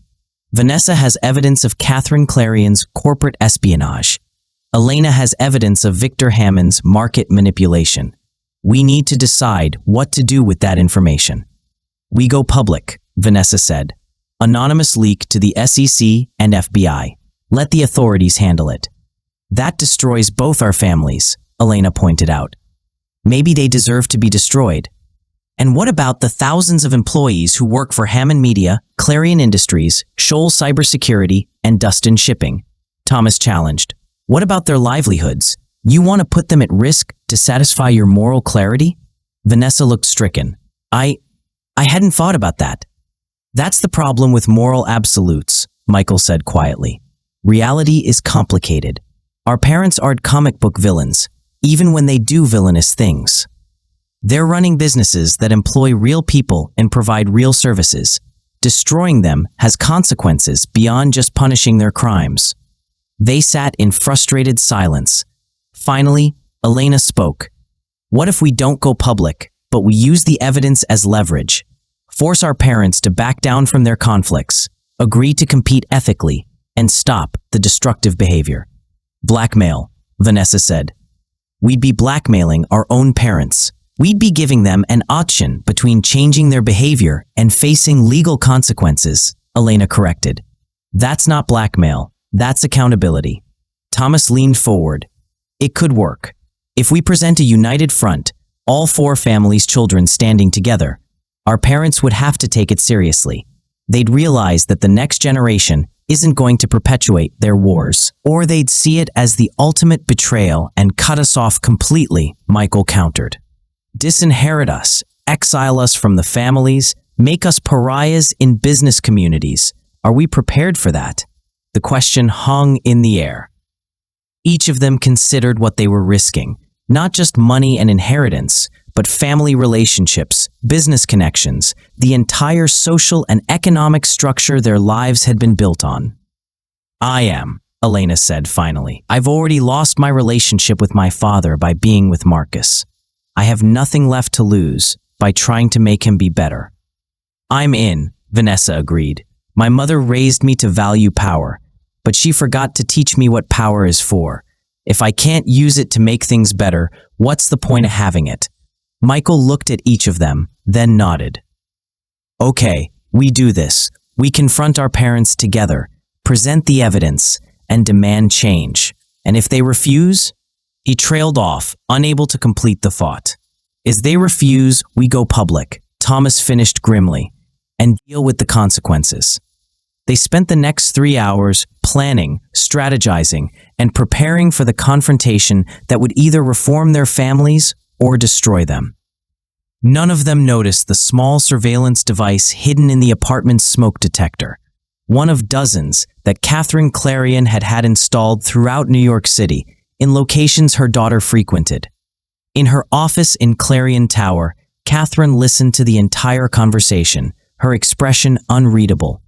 Vanessa has evidence of Catherine Clarion's corporate espionage. Elena has evidence of Victor Hammond's market manipulation. We need to decide what to do with that information." "We go public," Vanessa said. "Anonymous leak to the SEC and FBI. Let the authorities handle it." "That destroys both our families," Elena pointed out. "Maybe they deserve to be destroyed." "And what about the thousands of employees who work for Hammond Media, Clarion Industries, Schols Cybersecurity, and Dustin Shipping?" Thomas challenged. "What about their livelihoods? You want to put them at risk to satisfy your moral clarity?" Vanessa looked stricken. I hadn't thought about that." "That's the problem with moral absolutes," Michael said quietly. "Reality is complicated. Our parents aren't comic book villains, even when they do villainous things. They're running businesses that employ real people and provide real services. Destroying them has consequences beyond just punishing their crimes." They sat in frustrated silence. Finally, Elena spoke. "What if we don't go public, but we use the evidence as leverage? Force our parents to back down from their conflicts, agree to compete ethically, and stop the destructive behavior." "Blackmail," Vanessa said. "We'd be blackmailing our own parents. We'd be giving them an option between changing their behavior and facing legal consequences," Elena corrected. "That's not blackmail. That's accountability." Thomas leaned forward. "It could work. If we present a united front, all 4 families' children standing together, our parents would have to take it seriously. They'd realize that the next generation isn't going to perpetuate their wars, or they'd see it as the ultimate betrayal and cut us off completely," Michael countered. "Disinherit us, exile us from the families, make us pariahs in business communities. Are we prepared for that?" The question hung in the air. Each of them considered what they were risking, not just money and inheritance, but family relationships, business connections, the entire social and economic structure their lives had been built on. "I am," Elena said finally. "I've already lost my relationship with my father by being with Marcus. I have nothing left to lose by trying to make him be better." "I'm in," Vanessa agreed. "My mother raised me to value power, but she forgot to teach me what power is for. If I can't use it to make things better, what's the point of having it?" Michael looked at each of them, then nodded. "Okay, we do this. We confront our parents together, present the evidence, and demand change. And if they refuse?" He trailed off, unable to complete the thought. "As they refuse, we go public," Thomas finished grimly, "and deal with the consequences." They spent the next 3 hours planning, strategizing, and preparing for the confrontation that would either reform their families or destroy them. None of them noticed the small surveillance device hidden in the apartment's smoke detector, one of dozens that Catherine Clarion had had installed throughout New York City in locations her daughter frequented. In her office in Clarion Tower, Catherine listened to the entire conversation, her expression unreadable.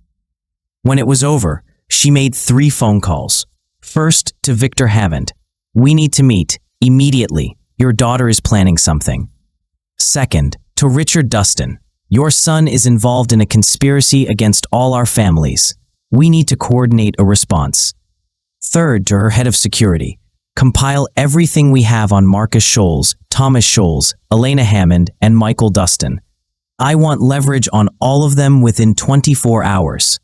When it was over, she made 3 phone calls. First, to Victor Hammond. "We need to meet, immediately. Your daughter is planning something." Second, to Richard Dustin. "Your son is involved in a conspiracy against all our families. We need to coordinate a response." Third, to her head of security. "Compile everything we have on Marcus Schols, Thomas Schols, Elena Hammond, and Michael Dustin. I want leverage on all of them within 24 hours.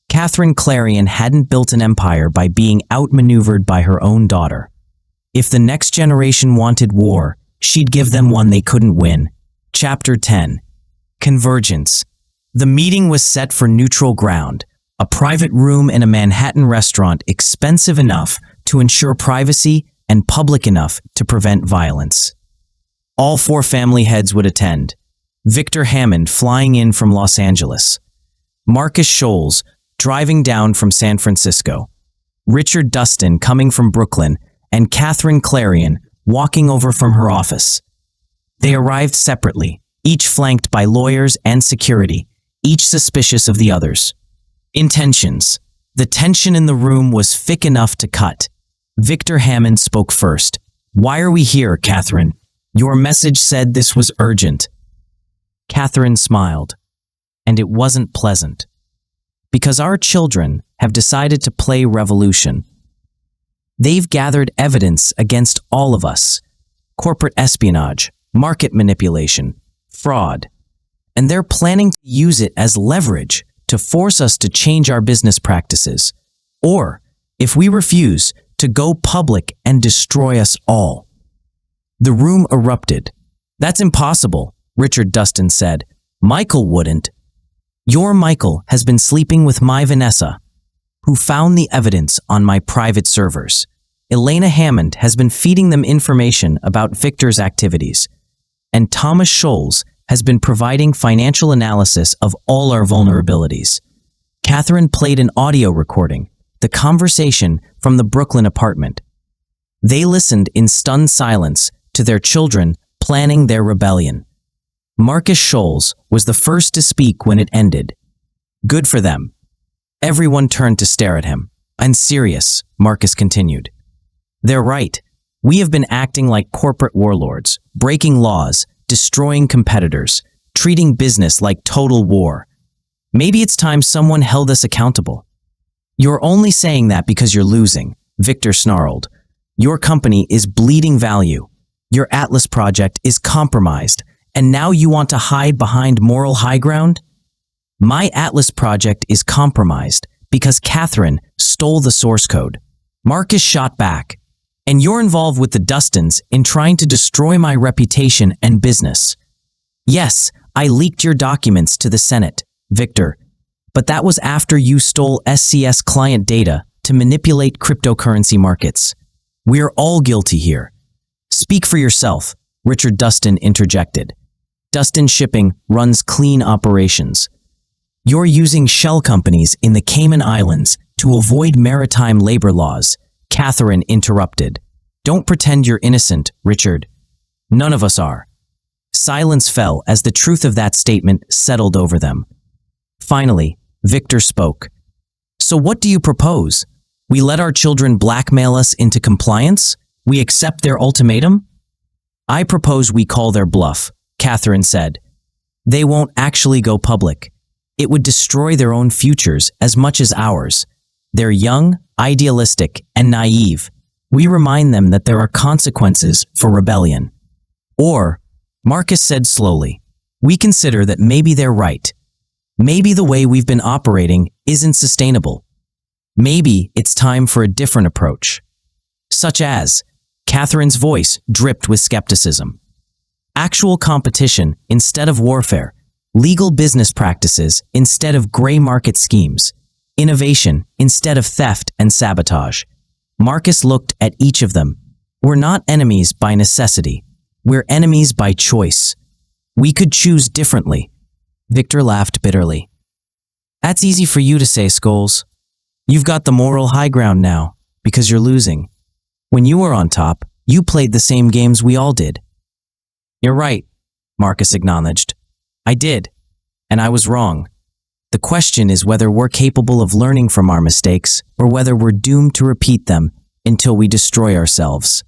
Catherine Clarion hadn't built an empire by being outmaneuvered by her own daughter. If the next generation wanted war, she'd give them one they couldn't win. Chapter 10. Convergence. The meeting was set for neutral ground, a private room in a Manhattan restaurant expensive enough to ensure privacy and public enough to prevent violence. All 4 family heads would attend. Victor Hammond flying in from Los Angeles. Marcus Schols driving down from San Francisco. Richard Dustin coming from Brooklyn, and Catherine Clarion walking over from her office. They arrived separately, each flanked by lawyers and security, each suspicious of the others. Intentions. The tension in the room was thick enough to cut. Victor Hammond spoke first. "Why are we here, Catherine? Your message said this was urgent." Catherine smiled, and it wasn't pleasant. "Because our children have decided to play revolution. They've gathered evidence against all of us. Corporate espionage, market manipulation, fraud. And they're planning to use it as leverage to force us to change our business practices. Or, if we refuse, to go public and destroy us all." The room erupted. "That's impossible," Richard Dustin said. "Michael wouldn't." "Your Michael has been sleeping with my Vanessa, who found the evidence on my private servers. Elena Hammond has been feeding them information about Victor's activities. And Thomas Schols has been providing financial analysis of all our vulnerabilities." Catherine played an audio recording, the conversation from the Brooklyn apartment. They listened in stunned silence to their children planning their rebellion. Marcus Schols was the first to speak when it ended. "Good for them." Everyone turned to stare at him. "I'm serious," Marcus continued. "They're right. We have been acting like corporate warlords, breaking laws, destroying competitors, treating business like total war. Maybe it's time someone held us accountable." "You're only saying that because you're losing," Victor snarled. "Your company is bleeding value. Your Atlas project is compromised, and now you want to hide behind moral high ground?" "My Atlas project is compromised because Catherine stole the source code." Marcus shot back. "And you're involved with the Dustins in trying to destroy my reputation and business." "Yes, I leaked your documents to the Senate, Victor, but that was after you stole SCS client data to manipulate cryptocurrency markets. We're all guilty here." "Speak for yourself," Richard Dustin interjected. "Dustin Shipping runs clean operations. You're using shell companies in the Cayman Islands to avoid maritime labor laws," Catherine interrupted. "Don't pretend you're innocent, Richard. None of us are." Silence fell as the truth of that statement settled over them. Finally, Victor spoke. "So what do you propose? We let our children blackmail us into compliance? We accept their ultimatum?" "I propose we call their bluff," Catherine said. "They won't actually go public. It would destroy their own futures as much as ours. They're young, idealistic, and naive. We remind them that there are consequences for rebellion." "Or," Marcus said slowly, "we consider that maybe they're right. Maybe the way we've been operating isn't sustainable. Maybe it's time for a different approach." "Such as," Catherine's voice dripped with skepticism. "Actual competition instead of warfare, legal business practices instead of gray market schemes, innovation instead of theft and sabotage." Marcus looked at each of them. "We're not enemies by necessity. We're enemies by choice. We could choose differently." Victor laughed bitterly. "That's easy for you to say, Schols. You've got the moral high ground now, because you're losing. When you were on top, you played the same games we all did." "You're right," Marcus acknowledged. "I did. And I was wrong. The question is whether we're capable of learning from our mistakes or whether we're doomed to repeat them until we destroy ourselves.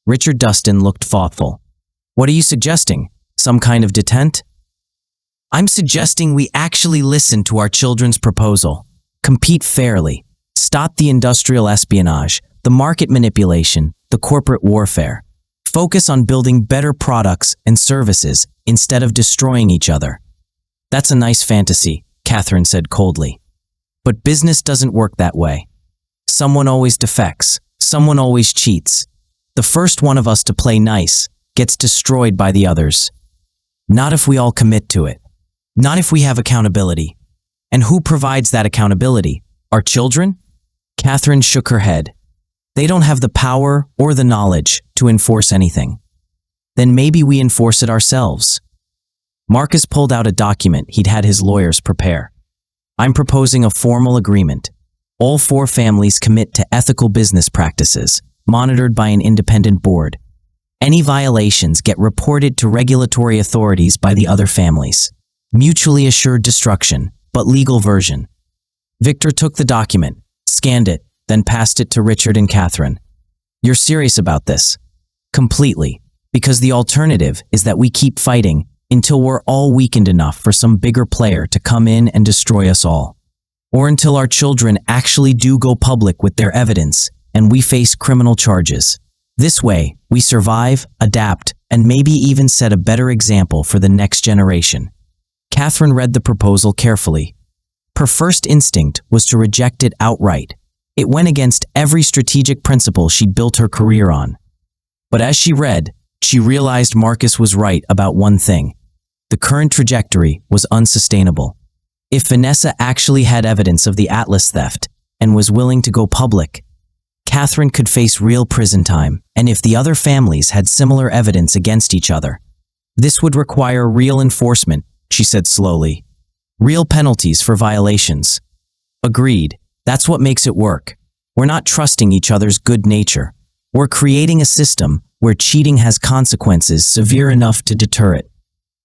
Richard Dustin looked thoughtful. What are you suggesting? Some kind of detente? I'm suggesting we actually listen to our children's proposal, compete fairly, stop the industrial espionage, the market manipulation, the corporate warfare. Focus on building better products and services instead of destroying each other. That's a nice fantasy, Catherine said coldly. But business doesn't work that way. Someone always defects. Someone always cheats. The first one of us to play nice gets destroyed by the others. Not if we all commit to it. Not if we have accountability. And who provides that accountability? Our children? Catherine shook her head. They don't have the power or the knowledge to enforce anything. Then maybe we enforce it ourselves. Marcus pulled out a document he'd had his lawyers prepare. I'm proposing a formal agreement. All 4 families commit to ethical business practices, monitored by an independent board. Any violations get reported to regulatory authorities by the other families. Mutually assured destruction, but legal version. Victor took the document, scanned it, then passed it to Richard and Catherine. You're serious about this? Completely, because the alternative is that we keep fighting until we're all weakened enough for some bigger player to come in and destroy us all. Or until our children actually do go public with their evidence and we face criminal charges. This way, we survive, adapt, and maybe even set a better example for the next generation. Catherine read the proposal carefully. Her first instinct was to reject it outright. It went against every strategic principle she'd built her career on. But as she read, she realized Marcus was right about one thing. The current trajectory was unsustainable. If Vanessa actually had evidence of the Atlas theft and was willing to go public, Catherine could face real prison time, and if the other families had similar evidence against each other, this would require real enforcement, she said slowly. Real penalties for violations. Agreed. That's what makes it work. We're not trusting each other's good nature. We're creating a system where cheating has consequences severe enough to deter it.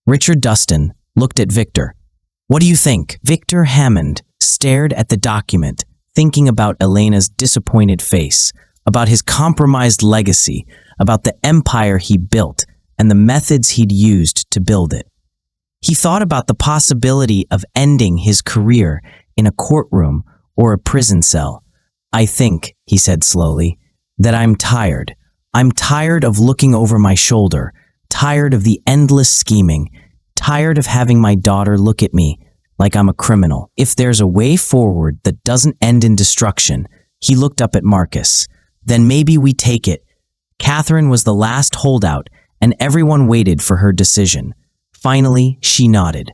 Richard Dustin looked at Victor. What do you think? Victor Hammond stared at the document, thinking about Elena's disappointed face, about his compromised legacy, about the empire he built and the methods he'd used to build it. He thought about the possibility of ending his career in a courtroom or a prison cell. I think, he said slowly, that I'm tired. I'm tired of looking over my shoulder, tired of the endless scheming, tired of having my daughter look at me like I'm a criminal. If there's a way forward that doesn't end in destruction, he looked up at Marcus, then maybe we take it. Catherine was the last holdout, and everyone waited for her decision. Finally, she nodded.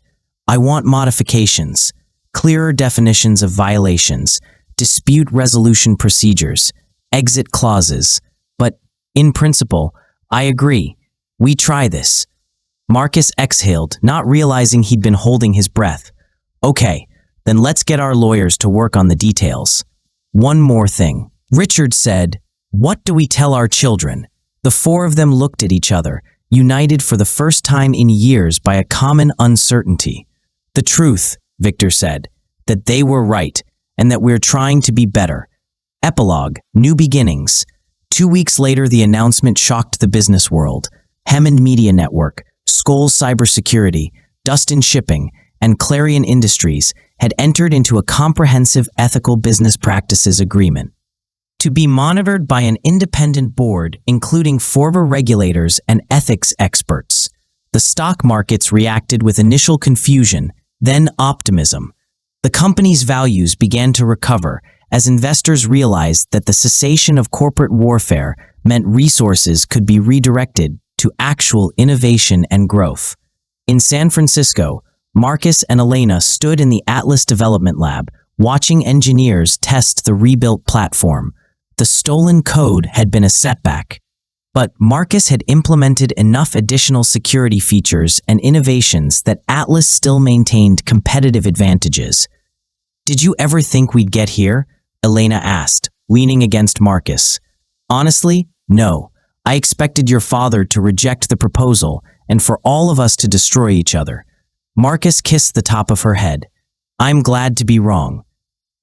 I want modifications, clearer definitions of violations, dispute resolution procedures, exit clauses. But, in principle, I agree. We try this. Marcus exhaled, not realizing he'd been holding his breath. Okay, then let's get our lawyers to work on the details. One more thing. Richard said, what do we tell our children? The 4 of them looked at each other, united for the first time in years by a common uncertainty. The truth, Victor said, that they were right, and that we're trying to be better. Epilogue, new beginnings. 2 weeks later, the announcement shocked the business world. Hammond Media Network, Schols Cybersecurity, Dustin Shipping, and Clarion Industries had entered into a comprehensive ethical business practices agreement. To be monitored by an independent board, including former regulators and ethics experts. The stock markets reacted with initial confusion, then optimism. The company's values began to recover as investors realized that the cessation of corporate warfare meant resources could be redirected to actual innovation and growth. In San Francisco, Marcus and Elena stood in the Atlas Development Lab, watching engineers test the rebuilt platform. The stolen code had been a setback, but Marcus had implemented enough additional security features and innovations that Atlas still maintained competitive advantages. Did you ever think we'd get here? Elena asked, leaning against Marcus. Honestly, no. I expected your father to reject the proposal and for all of us to destroy each other. Marcus kissed the top of her head. I'm glad to be wrong.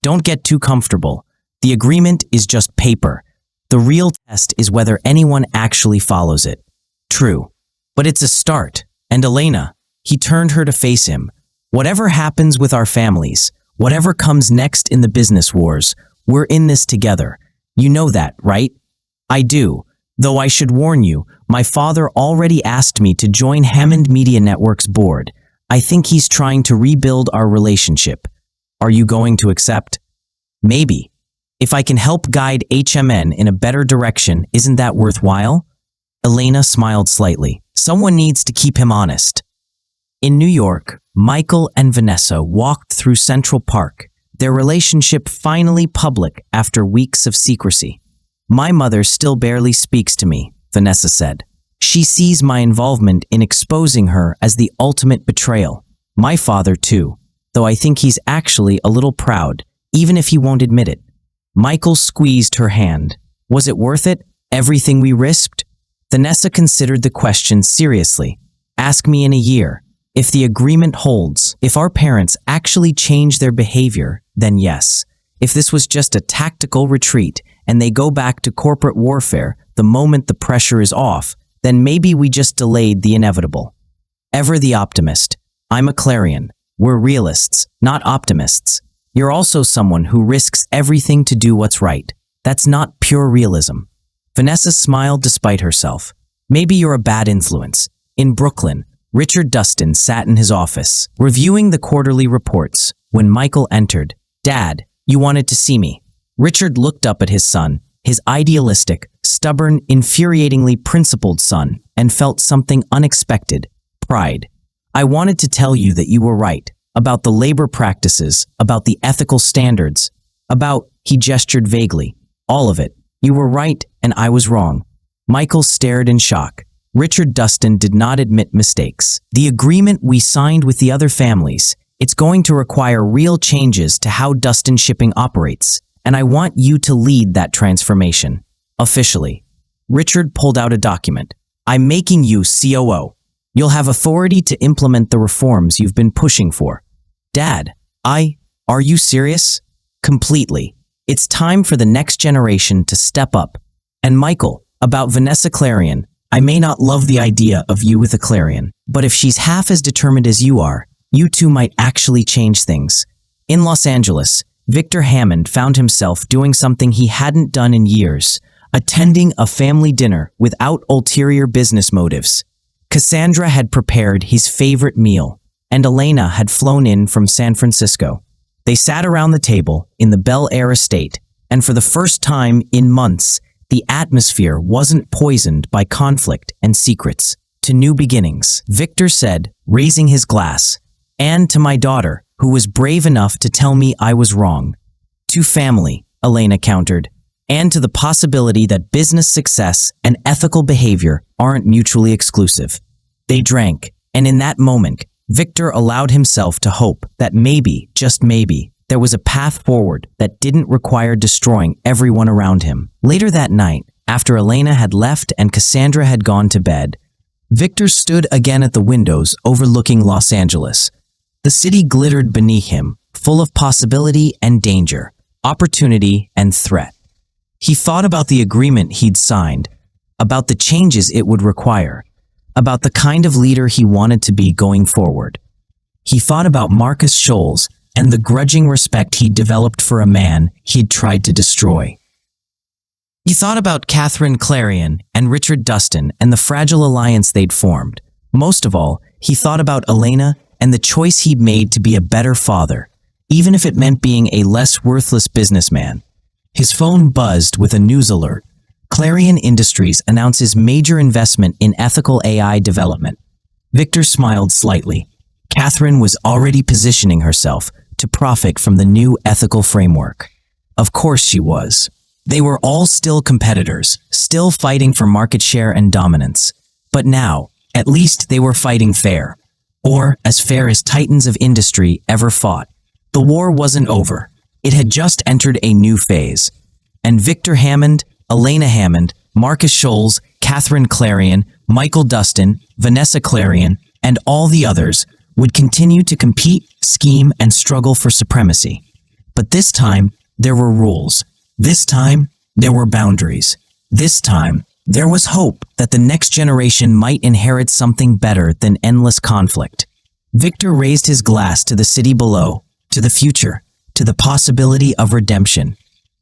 Don't get too comfortable. The agreement is just paper. The real test is whether anyone actually follows it. True. But it's a start. And Elena, he turned her to face him. Whatever happens with our families, whatever comes next in the business wars, we're in this together. You know that, right? I do. Though I should warn you, my father already asked me to join Hammond Media Network's board. I think he's trying to rebuild our relationship. Are you going to accept? Maybe. If I can help guide HMN in a better direction, isn't that worthwhile? Elena smiled slightly. Someone needs to keep him honest. In New York, Michael and Vanessa walked through Central Park, their relationship finally public after weeks of secrecy. My mother still barely speaks to me, Vanessa said. She sees my involvement in exposing her as the ultimate betrayal. My father too, though I think he's actually a little proud, even if he won't admit it. Michael squeezed her hand. Was it worth it? Everything we risked? Vanessa considered the question seriously. Ask me in a year. If the agreement holds, if our parents actually change their behavior, then yes. If this was just a tactical retreat and they go back to corporate warfare the moment the pressure is off, then maybe we just delayed the inevitable. Ever the optimist. I'm a Clarion. We're realists, not optimists. You're also someone who risks everything to do what's right. That's not pure realism. Vanessa smiled despite herself. Maybe you're a bad influence. In Brooklyn, Richard Dustin sat in his office, reviewing the quarterly reports, when Michael entered. Dad, you wanted to see me. Richard looked up at his son, his idealistic, stubborn, infuriatingly principled son, and felt something unexpected. Pride. I wanted to tell you that you were right, about the labor practices, about the ethical standards, about, he gestured vaguely, all of it. You were right and I was wrong. Michael stared in shock. Richard Dustin did not admit mistakes. The agreement we signed with the other families, it's going to require real changes to how Dustin Shipping operates, and I want you to lead that transformation. Officially. Richard pulled out a document. I'm making you COO. You'll have authority to implement the reforms you've been pushing for. Dad, are you serious? Completely. It's time for the next generation to step up. And Michael, about Vanessa Clarion, I may not love the idea of you with a Clarion, but if she's half as determined as you are, you two might actually change things. In Los Angeles, Victor Hammond found himself doing something he hadn't done in years, attending a family dinner without ulterior business motives. Cassandra had prepared his favorite meal, and Elena had flown in from San Francisco. They sat around the table in the Bel Air estate, and for the first time in months, the atmosphere wasn't poisoned by conflict and secrets. To new beginnings, Victor said, raising his glass, and to my daughter, who was brave enough to tell me I was wrong. To family, Elena countered, and to the possibility that business success and ethical behavior aren't mutually exclusive. They drank, and in that moment, Victor allowed himself to hope that maybe, just maybe, there was a path forward that didn't require destroying everyone around him. Later that night, after Elena had left and Cassandra had gone to bed, Victor stood again at the windows overlooking Los Angeles. The city glittered beneath him, full of possibility and danger, opportunity and threat. He thought about the agreement he'd signed, about the changes it would require, about the kind of leader he wanted to be going forward. He thought about Marcus Schols and the grudging respect he'd developed for a man he'd tried to destroy. He thought about Catherine Clarion and Richard Dustin and the fragile alliance they'd formed. Most of all, he thought about Elena and the choice he'd made to be a better father, even if it meant being a less worthless businessman. His phone buzzed with a news alert. Clarion Industries announces major investment in ethical AI development. Victor smiled slightly. Catherine was already positioning herself to profit from the new ethical framework. Of course she was. They were all still competitors, still fighting for market share and dominance. But now, at least they were fighting fair. Or as fair as titans of industry ever fought. The war wasn't over. It had just entered a new phase. And Victor Hammond, Elena Hammond, Marcus Schols, Catherine Clarion, Michael Dustin, Vanessa Clarion, and all the others would continue to compete, scheme, and struggle for supremacy. But this time, there were rules. This time, there were boundaries. This time, there was hope that the next generation might inherit something better than endless conflict. Victor raised his glass to the city below, to the future, to the possibility of redemption,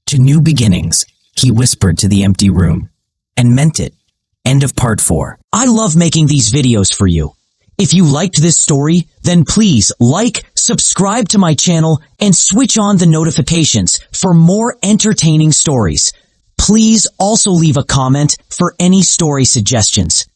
to new beginnings, he whispered to the empty room. And meant it. End of part 4. I love making these videos for you. If you liked this story, then please like, subscribe to my channel, and switch on the notifications for more entertaining stories. Please also leave a comment for any story suggestions.